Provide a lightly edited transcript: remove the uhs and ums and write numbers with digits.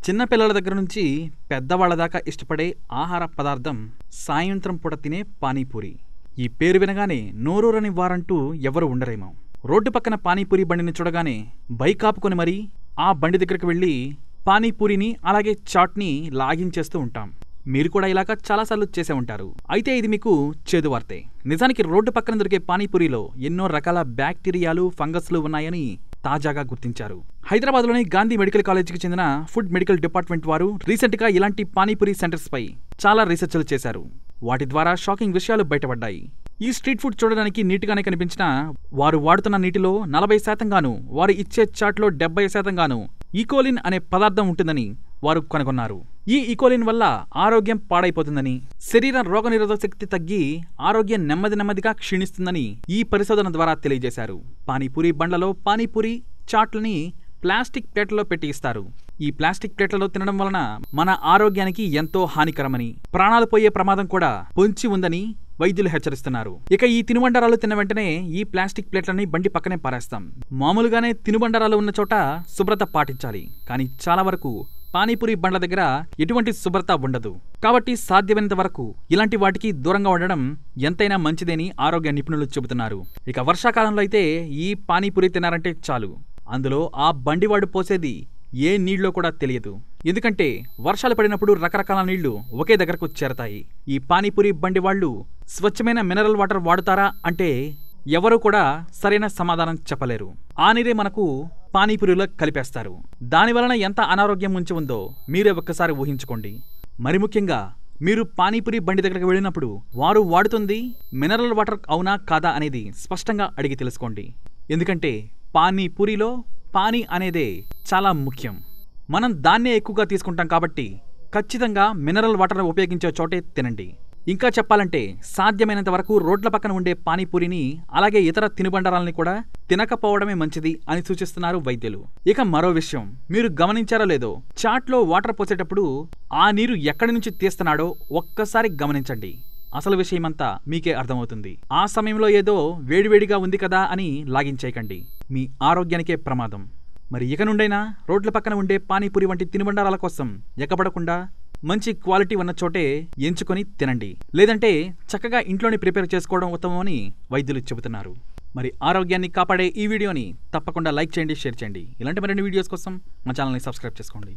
చిన్న పిల్లల దగ్గర నుంచి పెద్దవాళ్ల దాకా ఇష్టపడే ఆహార పదార్థం సాయంత్రం పూట తినే పానీపూరి. ఈ పేరు వినగానే నోరూరని వారంటూ ఎవరు ఉండరేమో. రోడ్డు పక్కన పానీపూరి బండిని చూడగానే బైక్ ఆపుకొని మరీ ఆ బండి దగ్గరికి వెళ్ళి పానీపూరిని అలాగే చాట్ని లాగించేస్తూ ఉంటాం. మీరు కూడా ఇలాగా చాలాసార్లు చేసే ఉంటారు. అయితే ఇది మీకు చేదు వార్తే. నిజానికి రోడ్డు పక్కన దొరికే పానీపూరిలో ఎన్నో రకాల బ్యాక్టీరియాలు, ఫంగస్లు ఉన్నాయని తాజాగా గుర్తించారు. హైదరాబాద్లోని గాంధీ మెడికల్ కాలేజీకి చెందిన ఫుడ్ మెడికల్ డిపార్ట్మెంట్ వారు రీసెంట్గా ఇలాంటి పానీపూరి సెంటర్స్ పై చాలా రీసెర్చ్లు చేశారు. వాటి ద్వారా షాకింగ్ విషయాలు బయటపడ్డాయి. ఈ స్ట్రీట్ ఫుడ్ చూడడానికి నీట్గానే కనిపించినా వారు వాడుతున్న నీటిలో 40% గాను, వారు ఇచ్చే చాట్లో 70% గాను ఈకోలిన్ అనే పదార్థం ఉంటుందని వారు కనుగొన్నారు. ఈ ఈకోలిన్ వల్ల ఆరోగ్యం పాడైపోతుందని, శరీర రోగనిరోధక శక్తి తగ్గి ఆరోగ్యం నెమ్మదిగా క్షీణిస్తుందని ఈ పరిశోధన ద్వారా తెలియజేశారు. పానీపూరి బండ్లలో పానీపూరి చాట్లని ప్లాస్టిక్ ప్లేట్లలో పెట్టి ఇస్తారు. ఈ ప్లాస్టిక్ ప్లేట్లలో తినడం వలన మన ఆరోగ్యానికి ఎంతో హానికరమని, ప్రాణాలు పోయే ప్రమాదం కూడా పొంచి ఉందని వైద్యులు హెచ్చరిస్తున్నారు. ఇక ఈ తినుబండారాలు తిన్న వెంటనే ఈ ప్లాస్టిక్ ప్లేట్లని బండి పక్కనే పారేస్తాం. మామూలుగానే తినుబండారాలు ఉన్న చోట శుభ్రత పాటించాలి. కానీ చాలా వరకు పానీపూరి బండ్ల దగ్గర ఎటువంటి శుభ్రత ఉండదు. కాబట్టి సాధ్యమైనంత వరకు ఇలాంటి వాటికి దూరంగా ఉండడం ఎంతైనా మంచిదని ఆరోగ్య నిపుణులు చెబుతున్నారు. ఇక వర్షాకాలంలో అయితే ఈ పానీపూరి తినారంటే చాలు, అందులో ఆ బండివాడు పోసేది ఏ నీళ్ళో కూడా తెలియదు. ఎందుకంటే వర్షాలు పడినప్పుడు రకరకాల నీళ్లు ఒకే దగ్గరకు చేరతాయి. ఈ పానీపూరి బండి వాళ్ళు స్వచ్ఛమైన మినరల్ వాటర్ వాడుతారా అంటే ఎవరూ కూడా సరైన సమాధానం చెప్పలేరు. ఆ నీరే మనకు పానీపూరిలో కలిపేస్తారు. దానివలన ఎంత అనారోగ్యం ముంచి ఉందో మీరే ఒక్కసారి ఊహించుకోండి. మరి ముఖ్యంగా మీరు పానీపూరి బండి దగ్గరకు వెళ్ళినప్పుడు వారు వాడుతుంది మినరల్ వాటర్ అవునా కాదా అనేది స్పష్టంగా అడిగి తెలుసుకోండి. ఎందుకంటే పానీపూరిలో పానీ అనేదే చాలా ముఖ్యం. మనం దాన్నే ఎక్కువగా తీసుకుంటాం కాబట్టి ఖచ్చితంగా మినరల్ వాటర్ ఉపయోగించే చోటే తినండి. ఇంకా చెప్పాలంటే సాధ్యమైనంత వరకు రోడ్ల పక్కన ఉండే పానీపూరిని అలాగే ఇతర తినుబండారాలని కూడా తినకపోవడమే మంచిది అని సూచిస్తున్నారు వైద్యులు. ఇక మరో విషయం మీరు గమనించారో లేదో, చాట్లో వాటర్ పోసేటప్పుడు ఆ నీరు ఎక్కడి నుంచి తీస్తున్నాడో ఒక్కసారి గమనించండి. అసలు విషయమంతా మీకే అర్థమవుతుంది. ఆ సమయంలో ఏదో వేడివేడిగా ఉంది కదా అని లాగించేయకండి, మీ ఆరోగ్యానికే ప్రమాదం. మరి ఇక నుండైనా రోడ్ల పక్కన ఉండే పానీపూరి వంటి తినుబండారాల కోసం ఎక్కబడకుండా మంచి క్వాలిటీ ఉన్న చోటే ఎంచుకొని తినండి. లేదంటే చక్కగా ఇంట్లోనే ప్రిపేర్ చేసుకోవడం ఉత్తమమని వైద్యులు చెబుతున్నారు. మరి ఆరోగ్యాన్ని కాపాడే ఈ వీడియోని తప్పకుండా లైక్ చేయండి, షేర్ చేయండి. ఇలాంటి మరిన్ని వీడియోస్ కోసం మా ఛానల్ని సబ్స్క్రైబ్ చేసుకోండి.